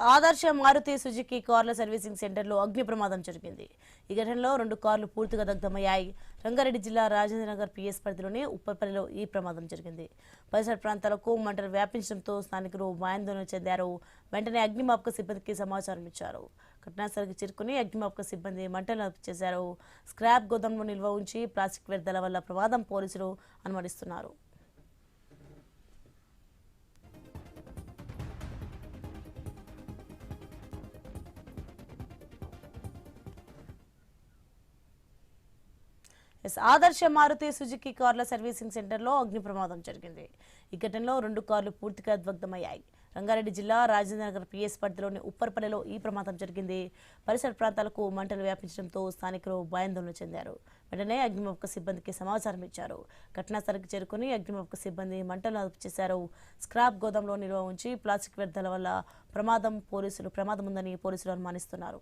ఆదర్శ మారుతి సుజుకి కార్ల సర్వీసింగ్ సెంటర్లో అగ్ని ప్రమాదం జరిగింది. ఈ ఘటనలో 2 కార్లు పూర్తిగా దగ్ధమయ్యాయి. రంగారెడ్డి జిల్లా రాజేంద్రనగర్ పిఎస్ పరిధిలోని ఉప్పర్పల్లిలో ఈ ప్రమాదం జరిగింది. పరిసర ప్రాంతాలకు మంటలు వ్యాపించడంతో స్థానికులు భయాందోళన చెందారు. వెంటనే అగ్నిమాపక సిబ్బందికి సమాచారం ఇచ్చారు. ఘటనాస్థలికి చేరుకుని అగ్నిమాపక సిబ్బంది మంటలు అదుపు చేశారు. స్క్రాప్ గోదాంలో నిల్వ ఉంచి ప్లాస్టిక్ వ్యర్థాల వల్ల ప్రమాదం పోలీసులు అనుమానిస్తున్నారు. ఆదర్శ మారుతి సుజుకి కార్ల సర్వీసింగ్ సెంటర్లో అగ్ని ప్రమాదం జరిగింది. ఈ ఘటనలో 2 కార్లు పూర్తిగా దగ్ధమయ్యాయి. రంగారెడ్డి జిల్లా రాజేంద్రనగర్ పిఎస్ పరిధిలోని ఉప్పర్పల్లిలో ఈ ప్రమాదం జరిగింది. పరిసర ప్రాంతాలకు మంటలు వ్యాపించడంతో స్థానికులు భయాందోళన చెందారు. వెంటనే అగ్నిమాపక సిబ్బందికి సమాచారం ఇచ్చారు. ఘటనాస్థలికి చేరుకుని అగ్నిమాపక సిబ్బంది మంటలను అదుపు చేశారు. స్క్రాప్ గోదాంలో నిల్వ ఉంచి ప్లాస్టిక్ వ్యర్థాల వల్ల ప్రమాదం ఉందని పోలీసులు అనుమానిస్తున్నారు.